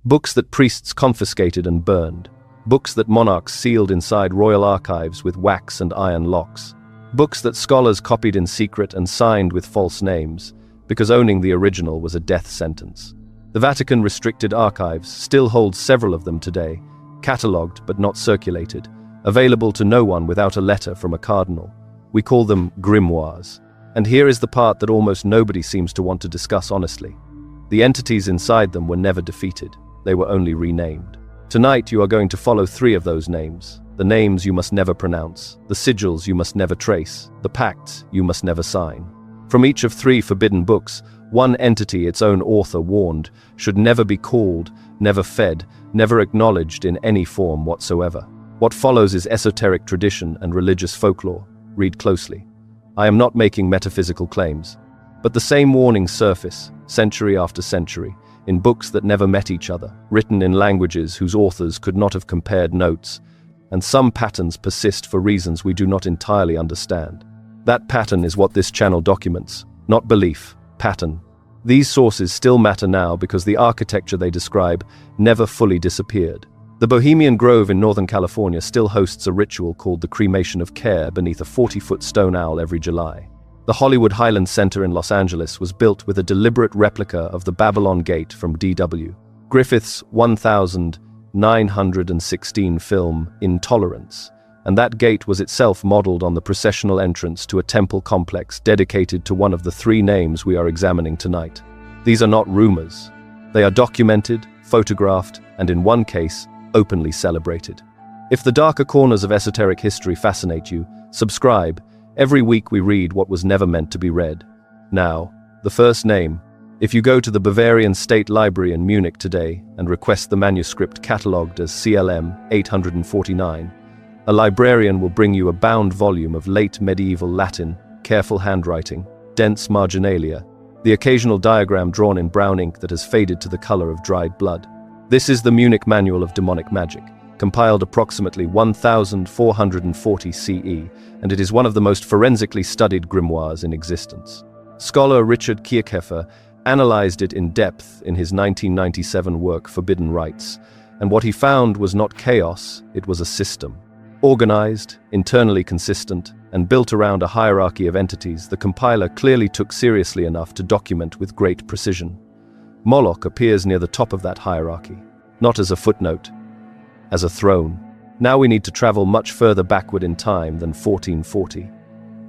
Books that priests confiscated and burned. Books that monarchs sealed inside royal archives with wax and iron locks. Books that scholars copied in secret and signed with false names, because owning the original was a death sentence. The Vatican restricted archives still holds several of them today, catalogued but not circulated, available to no one without a letter from a cardinal. We call them grimoires. And here is the part that almost nobody seems to want to discuss honestly. The entities inside them were never defeated, they were only renamed. Tonight you are going to follow 3 of those names, the names you must never pronounce, the sigils you must never trace, the pacts you must never sign. From each of 3 forbidden books, one entity its own author warned should never be called, never fed, never acknowledged in any form whatsoever. What follows is esoteric tradition and religious folklore. Read closely. I am not making metaphysical claims, but the same warnings surface, century after century, in books that never met each other, written in languages whose authors could not have compared notes, and some patterns persist for reasons we do not entirely understand. That pattern is what this channel documents, not belief, pattern. These sources still matter now because the architecture they describe never fully disappeared. The Bohemian Grove in Northern California still hosts a ritual called the cremation of care beneath a 40-foot stone owl every July. The Hollywood Highland Center in Los Angeles was built with a deliberate replica of the Babylon Gate from D.W. Griffith's 1916 film Intolerance, and that gate was itself modeled on the processional entrance to a temple complex dedicated to one of the 3 names we are examining tonight. These are not rumors. They are documented, photographed, and in one case, openly celebrated. If the darker corners of esoteric history fascinate you, subscribe. Every week we read what was never meant to be read. Now, the first name. If you go to the Bavarian State Library in Munich today and request the manuscript catalogued as CLM 849, a librarian will bring you a bound volume of late medieval Latin, careful handwriting, dense marginalia, the occasional diagram drawn in brown ink that has faded to the color of dried blood. This is the Munich Manual of Demonic Magic, compiled approximately 1440 CE, and it is one of the most forensically studied grimoires in existence. Scholar Richard Kirchheffer analyzed it in depth in his 1997 work Forbidden Rites, and what he found was not chaos, it was a system. Organized, internally consistent, and built around a hierarchy of entities the compiler clearly took seriously enough to document with great precision. Moloch appears near the top of that hierarchy, not as a footnote, as a throne. Now we need to travel much further backward in time than 1440.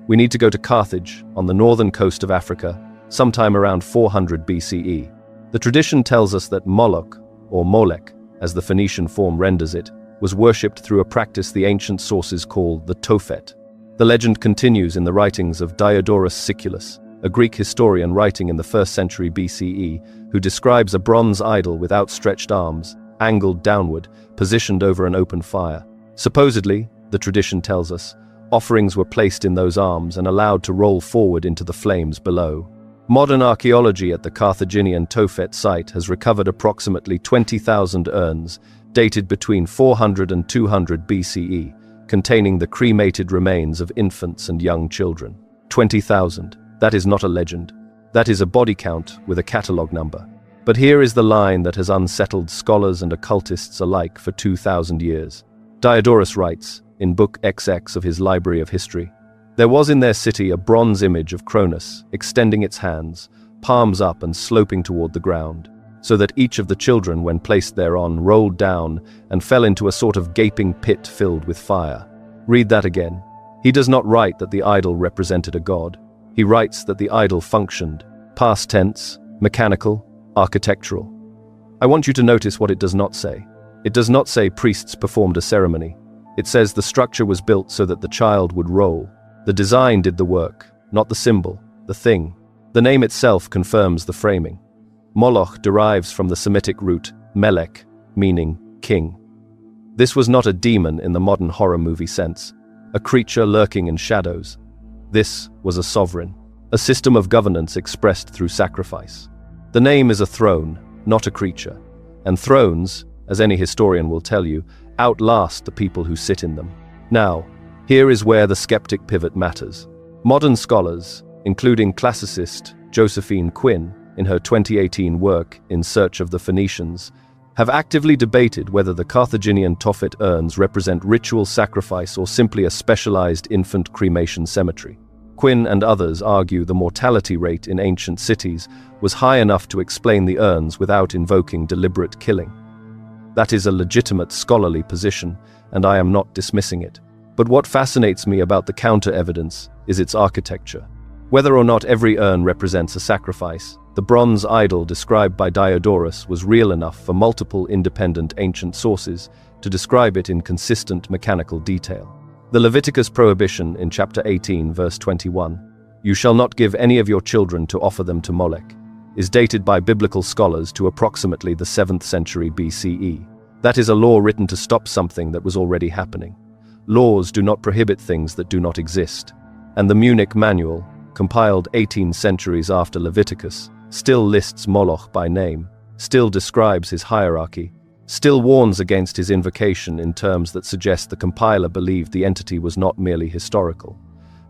We need to go to Carthage, on the northern coast of Africa, sometime around 400 BCE. The tradition tells us that Moloch, or Molech, as the Phoenician form renders it, was worshipped through a practice the ancient sources call the Tophet. The legend continues in the writings of Diodorus Siculus, a Greek historian writing in the 1st century BCE, who describes a bronze idol with outstretched arms, angled downward, positioned over an open fire. Supposedly, the tradition tells us, offerings were placed in those arms and allowed to roll forward into the flames below. Modern archaeology at the Carthaginian Tophet site has recovered approximately 20,000 urns, dated between 400 and 200 BCE, containing the cremated remains of infants and young children. 20,000. That is not a legend. That is a body count with a catalogue number. But here is the line that has unsettled scholars and occultists alike for 2,000 years. Diodorus writes, in Book XX of his Library of History, "There was in their city a bronze image of Cronus, extending its hands, palms up and sloping toward the ground, so that each of the children, when placed thereon, rolled down and fell into a sort of gaping pit filled with fire." Read that again. He does not write that the idol represented a god. He writes that the idol functioned, past tense, mechanical, architectural. I want you to notice what it does not say. It does not say priests performed a ceremony. It says the structure was built so that the child would roll. The design did the work, not the symbol, the thing. The name itself confirms the framing. Moloch derives from the Semitic root melech, meaning king. This was not a demon in the modern horror movie sense, a creature lurking in shadows. This was a sovereign, a system of governance expressed through sacrifice. The name is a throne, not a creature, and thrones, as any historian will tell you, outlast the people who sit in them. Now, here is where the skeptic pivot matters. Modern scholars, including classicist Josephine Quinn, in her 2018 work In Search of the Phoenicians, have actively debated whether the Carthaginian Tophet urns represent ritual sacrifice or simply a specialized infant cremation cemetery. Quinn and others argue the mortality rate in ancient cities was high enough to explain the urns without invoking deliberate killing. That is a legitimate scholarly position, and I am not dismissing it. But what fascinates me about the counter-evidence is its architecture. Whether or not every urn represents a sacrifice, the bronze idol described by Diodorus was real enough for multiple independent ancient sources to describe it in consistent mechanical detail. The Leviticus prohibition in chapter 18, verse 21, "You shall not give any of your children to offer them to Moloch," is dated by biblical scholars to approximately the 7th century BCE. That is a law written to stop something that was already happening. Laws do not prohibit things that do not exist. And the Munich Manual, compiled 18 centuries after Leviticus, still lists Moloch by name, still describes his hierarchy, still warns against his invocation in terms that suggest the compiler believed the entity was not merely historical.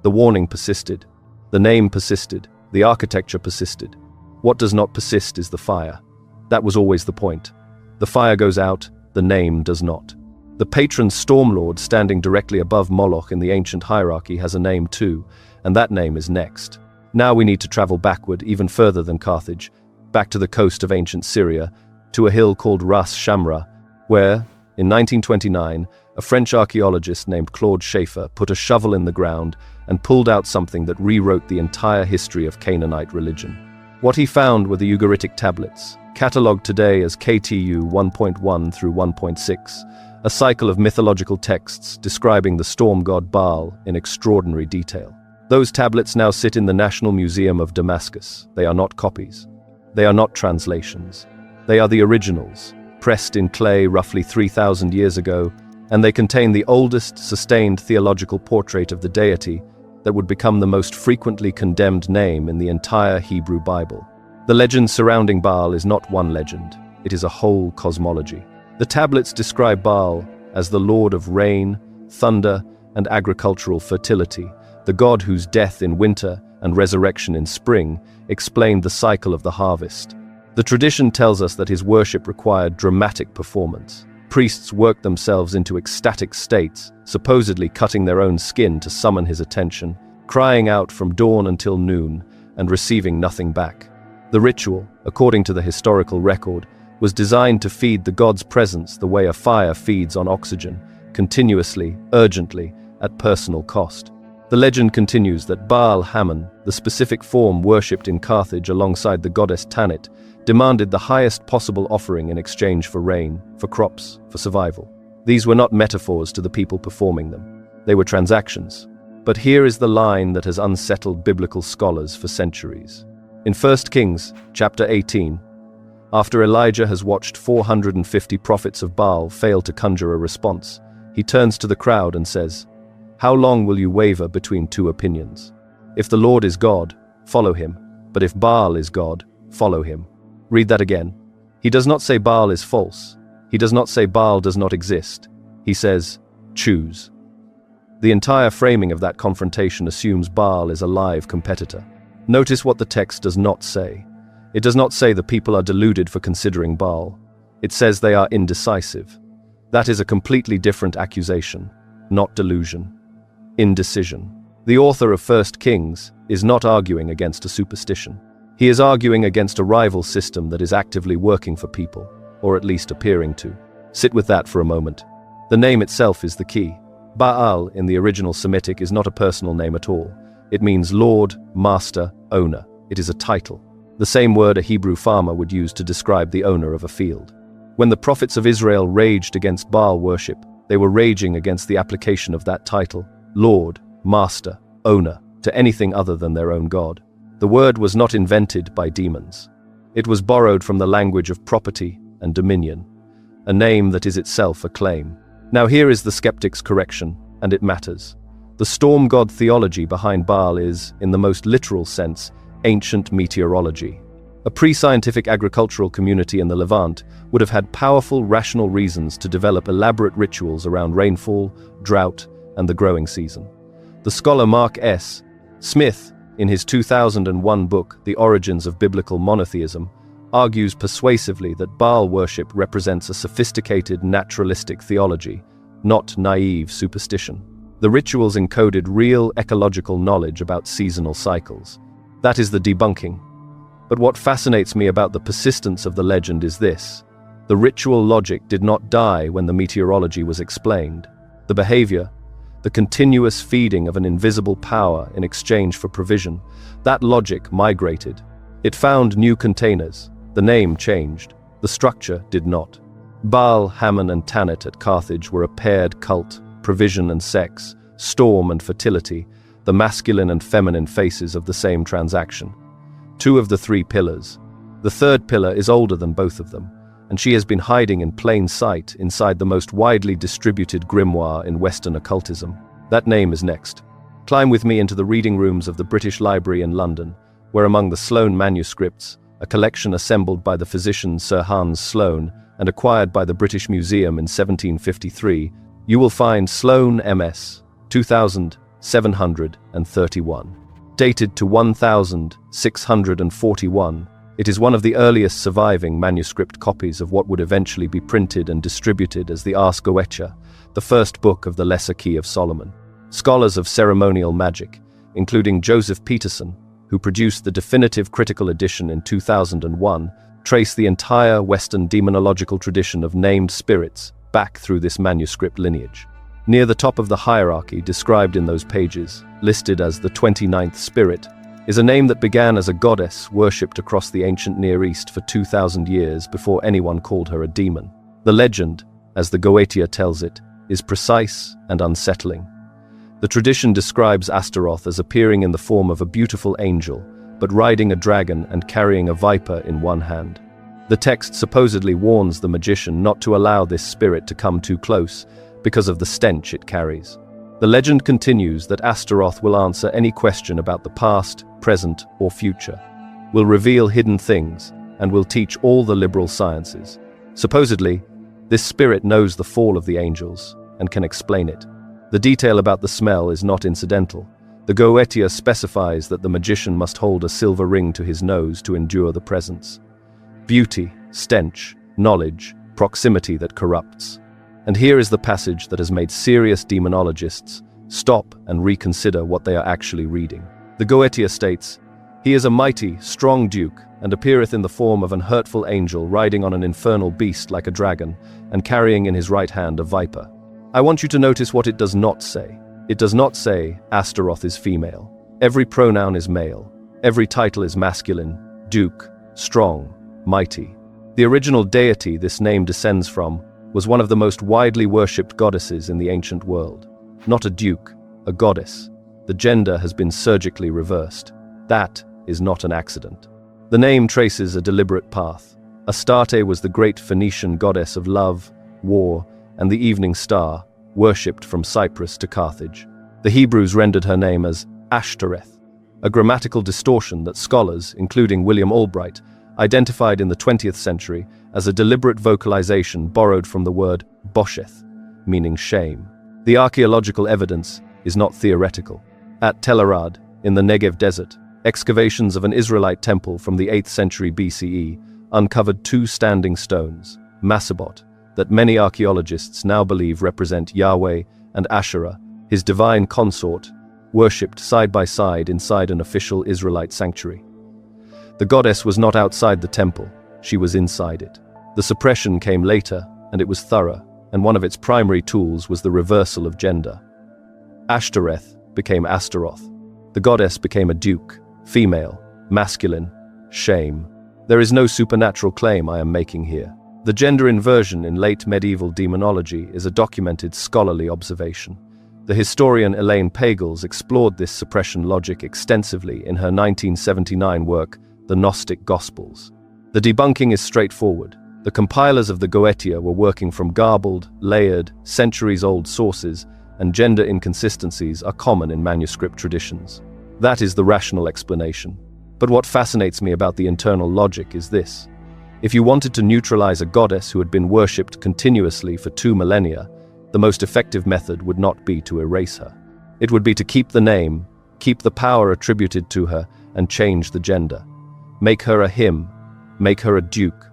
The warning persisted. The name persisted. The architecture persisted. What does not persist is the fire. That was always the point. The fire goes out, the name does not. The patron Stormlord standing directly above Moloch in the ancient hierarchy has a name too, and that name is next. Now we need to travel backward, even further than Carthage, back to the coast of ancient Syria, to a hill called Ras Shamra, where, in 1929, a French archaeologist named Claude Schaeffer put a shovel in the ground and pulled out something that rewrote the entire history of Canaanite religion. What he found were the Ugaritic tablets, catalogued today as KTU 1.1 through 1.6, a cycle of mythological texts describing the storm god Baal in extraordinary detail. Those tablets now sit in the National Museum of Damascus. They are not copies. They are not translations. They are the originals, pressed in clay roughly 3,000 years ago, and they contain the oldest sustained theological portrait of the deity that would become the most frequently condemned name in the entire Hebrew Bible. The legend surrounding Baal is not one legend. It is a whole cosmology. The tablets describe Baal as the lord of rain, thunder, and agricultural fertility, the god whose death in winter and resurrection in spring explained the cycle of the harvest. The tradition tells us that his worship required dramatic performance. Priests worked themselves into ecstatic states, supposedly cutting their own skin to summon his attention, crying out from dawn until noon, and receiving nothing back. The ritual, according to the historical record, was designed to feed the god's presence the way a fire feeds on oxygen, continuously, urgently, at personal cost. The legend continues that Baal Hammon, the specific form worshipped in Carthage alongside the goddess Tanit, demanded the highest possible offering in exchange for rain, for crops, for survival. These were not metaphors to the people performing them. They were transactions. But here is the line that has unsettled biblical scholars for centuries. In 1 Kings, chapter 18, after Elijah has watched 450 prophets of Baal fail to conjure a response, he turns to the crowd and says, "How long will you waver between two opinions? If the Lord is God, follow him, but if Baal is God, follow him." Read that again. He does not say Baal is false. He does not say Baal does not exist. He says, choose. The entire framing of that confrontation assumes Baal is a live competitor. Notice what the text does not say. It does not say the people are deluded for considering Baal. It says they are indecisive. That is a completely different accusation, not delusion. Indecision. The author of 1 Kings is not arguing against a superstition. He is arguing against a rival system that is actively working for people, or at least appearing to. Sit with that for a moment. The name itself is the key. Baal in the original Semitic is not a personal name at all. It means lord, master, owner. It is a title. The same word a Hebrew farmer would use to describe the owner of a field. When the prophets of Israel raged against Baal worship, they were raging against the application of that title, lord, master, owner, to anything other than their own God. The word was not invented by demons. It was borrowed from the language of property and dominion, a name that is itself a claim. Now here is the skeptic's correction, and it matters. The storm god theology behind Baal is, in the most literal sense, ancient meteorology. A pre-scientific agricultural community in the Levant would have had powerful rational reasons to develop elaborate rituals around rainfall, drought, and the growing season. The scholar Mark S. Smith, in his 2001 book, The Origins of Biblical Monotheism, argues persuasively that Baal worship represents a sophisticated naturalistic theology, not naive superstition. The rituals encoded real ecological knowledge about seasonal cycles. That is the debunking. But what fascinates me about the persistence of the legend is this. The ritual logic did not die when the meteorology was explained. The behavior, the continuous feeding of an invisible power in exchange for provision, that logic migrated. It found new containers. The name changed. The structure did not. Baal, Hammon, and Tanit at Carthage were a paired cult, provision and sex, storm and fertility, the masculine and feminine faces of the same transaction. Two of the three pillars. The third pillar is older than both of them, and she has been hiding in plain sight inside the most widely distributed grimoire in Western occultism. That name is next. Climb with me into the reading rooms of the British Library in London, where among the Sloane manuscripts, a collection assembled by the physician Sir Hans Sloane and acquired by the British Museum in 1753, you will find Sloane MS 2731. Dated to 1641, it is one of the earliest surviving manuscript copies of what would eventually be printed and distributed as the Ars Goetia, the first book of the Lesser Key of Solomon. Scholars of ceremonial magic, including Joseph Peterson, who produced the definitive critical edition in 2001, trace the entire Western demonological tradition of named spirits back through this manuscript lineage. Near the top of the hierarchy described in those pages, listed as the 29th spirit, is a name that began as a goddess worshipped across the ancient Near East for 2,000 years before anyone called her a demon. The legend, as the Goetia tells it, is precise and unsettling. The tradition describes Astaroth as appearing in the form of a beautiful angel, but riding a dragon and carrying a viper in one hand. The text supposedly warns the magician not to allow this spirit to come too close, because of the stench it carries. The legend continues that Astaroth will answer any question about the past, present, or future, will reveal hidden things, and will teach all the liberal sciences. Supposedly, this spirit knows the fall of the angels and can explain it. The detail about the smell is not incidental. The Goetia specifies that the magician must hold a silver ring to his nose to endure the presence. Beauty, stench, knowledge, proximity that corrupts. And here is the passage that has made serious demonologists stop and reconsider what they are actually reading. The Goetia states, "He is a mighty, strong duke, and appeareth in the form of an hurtful angel riding on an infernal beast like a dragon, and carrying in his right hand a viper." I want you to notice what it does not say. It does not say Astaroth is female. Every pronoun is male. Every title is masculine, duke, strong, mighty. The original deity this name descends from was one of the most widely worshipped goddesses in the ancient world. Not a duke, a goddess. The gender has been surgically reversed. That is not an accident. The name traces a deliberate path. Astarte was the great Phoenician goddess of love, war, and the evening star, worshipped from Cyprus to Carthage. The Hebrews rendered her name as Ashtoreth, a grammatical distortion that scholars, including William Albright, identified in the 20th century as a deliberate vocalization borrowed from the word bosheth, meaning shame. The archaeological evidence is not theoretical. At Tel Arad, in the Negev desert, excavations of an Israelite temple from the 8th century BCE uncovered two standing stones, Massabot, that many archaeologists now believe represent Yahweh and Asherah, his divine consort, worshipped side by side inside an official Israelite sanctuary. The goddess was not outside the temple, she was inside it. The suppression came later, and it was thorough, and one of its primary tools was the reversal of gender. Ashtoreth became Astaroth. The goddess became a duke, female, masculine, shame. There is no supernatural claim I am making here. The gender inversion in late medieval demonology is a documented scholarly observation. The historian Elaine Pagels explored this suppression logic extensively in her 1979 work, The Gnostic Gospels. The debunking is straightforward. The compilers of the Goetia were working from garbled, layered, centuries-old sources, and gender inconsistencies are common in manuscript traditions. That is the rational explanation. But what fascinates me about the internal logic is this. If you wanted to neutralize a goddess who had been worshipped continuously for 2 millennia, the most effective method would not be to erase her. It would be to keep the name, keep the power attributed to her, and change the gender. Make her a him, Make her a duke.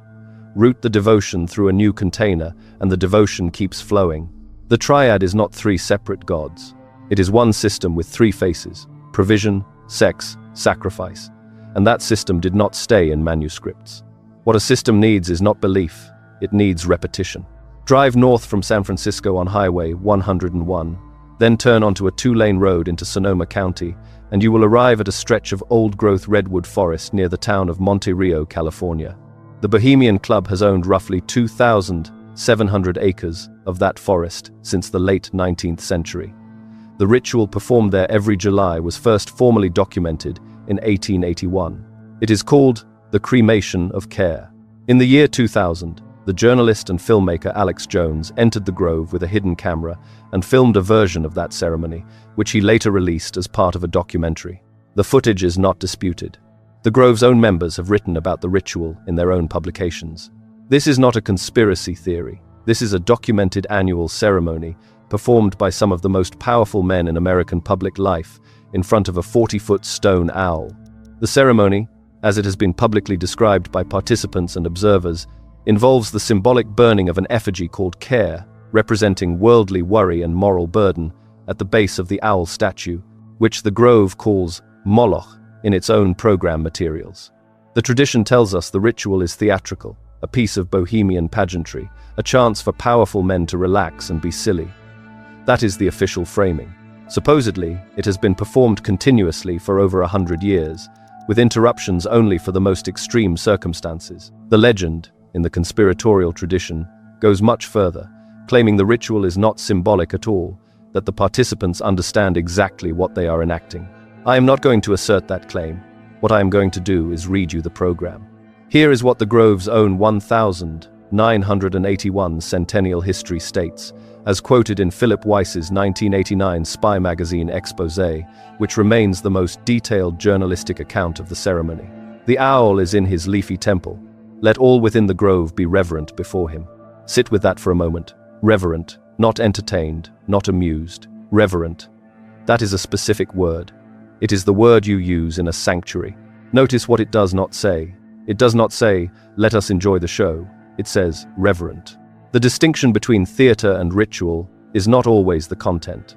Route the devotion through a new container, and the devotion keeps flowing. The triad is not three separate gods. It is one system with three faces: provision, sex, sacrifice. And that system did not stay in manuscripts. What a system needs is not belief, it needs repetition. Drive north from San Francisco on Highway 101, then turn onto a 2-lane road into Sonoma County, and you will arrive at a stretch of old-growth redwood forest near the town of Monte Rio, California. The Bohemian Club has owned roughly 2,700 acres of that forest since the late 19th century. The ritual performed there every July was first formally documented in 1881. It is called the cremation of care. In the year 2000, the journalist and filmmaker Alex Jones entered the grove with a hidden camera and filmed a version of that ceremony, which he later released as part of a documentary. The footage is not disputed. The grove's own members have written about the ritual in their own publications. This is not a conspiracy theory. This is a documented annual ceremony performed by some of the most powerful men in American public life in front of a 40-foot stone owl. The ceremony, as it has been publicly described by participants and observers, involves the symbolic burning of an effigy called Care, representing worldly worry and moral burden, at the base of the owl statue, which the grove calls Moloch in its own program materials. The tradition tells us the ritual is theatrical, a piece of bohemian pageantry, a chance for powerful men to relax and be silly. That is the official framing. Supposedly, it has been performed continuously for over 100 years, with interruptions only for the most extreme circumstances. The legend, in the conspiratorial tradition, goes much further, claiming the ritual is not symbolic at all, that the participants understand exactly what they are enacting. I am not going to assert that claim. What I am going to do is read you the program. Here is what the grove's own 1981 centennial history states, as quoted in Philip Weiss's 1989 spy magazine Exposé, which remains the most detailed journalistic account of the ceremony. The owl is in his leafy temple. Let all within the grove be reverent before him. Sit with that for a moment. Reverent, not entertained, not amused. Reverent. That is a specific word. It is the word you use in a sanctuary. Notice what it does not say. It does not say, let us enjoy the show. It says, reverent. The distinction between theater and ritual is not always the content.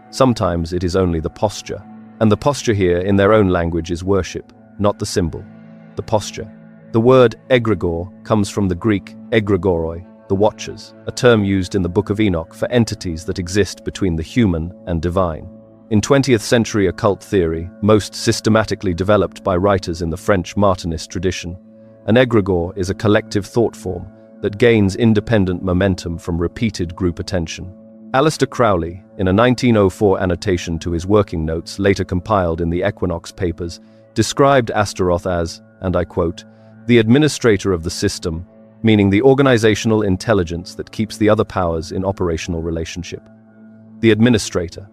Sometimes it is only the posture. And the posture here, in their own language, is worship, not the symbol. The posture. The word egregor comes from the Greek egregoroi, the watchers, a term used in the Book of Enoch for entities that exist between the human and divine. In 20th century occult theory, most systematically developed by writers in the French Martinist tradition, an egregor is a collective thought form that gains independent momentum from repeated group attention. Aleister Crowley, in a 1904 annotation to his working notes later compiled in the Equinox Papers, described Astaroth as, and I quote, the administrator of the system, meaning the organizational intelligence that keeps the other powers in operational relationship. The administrator.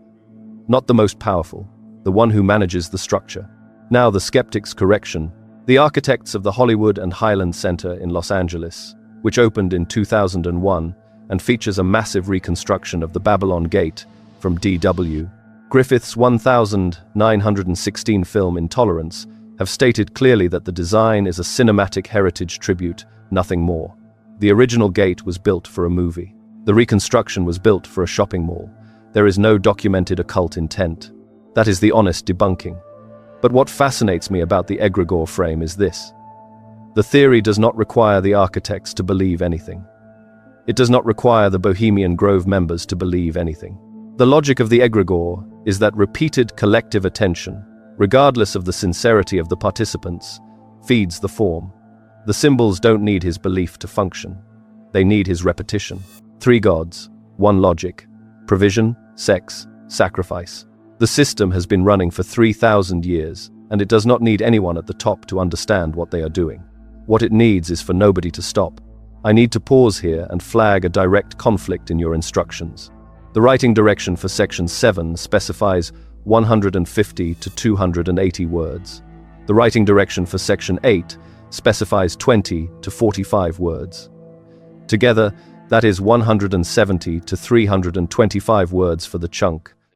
Not the most powerful, the one who manages the structure. Now the skeptic's correction. The architects of the Hollywood and Highland Center in Los Angeles, which opened in 2001 and features a massive reconstruction of the Babylon Gate from D.W. Griffith's 1916 film Intolerance, have stated clearly that the design is a cinematic heritage tribute, nothing more. The original gate was built for a movie. The reconstruction was built for a shopping mall. There is no documented occult intent. That is the honest debunking. But what fascinates me about the egregor frame is this. The theory does not require the architects to believe anything. It does not require the Bohemian Grove members to believe anything. The logic of the egregor is that repeated collective attention, regardless of the sincerity of the participants, feeds the form. The symbols don't need his belief to function. They need his repetition. 3 gods, 1 logic, provision, sex, sacrifice. The system has been running for 3,000 years, and it does not need anyone at the top to understand what they are doing. What it needs is for nobody to stop. I need to pause here and flag a direct conflict in your instructions. The writing direction for Section 7 specifies 150 to 280 words. The writing direction for Section 8 specifies 20 to 45 words. Together, that is 170 to 325 words for the chunk,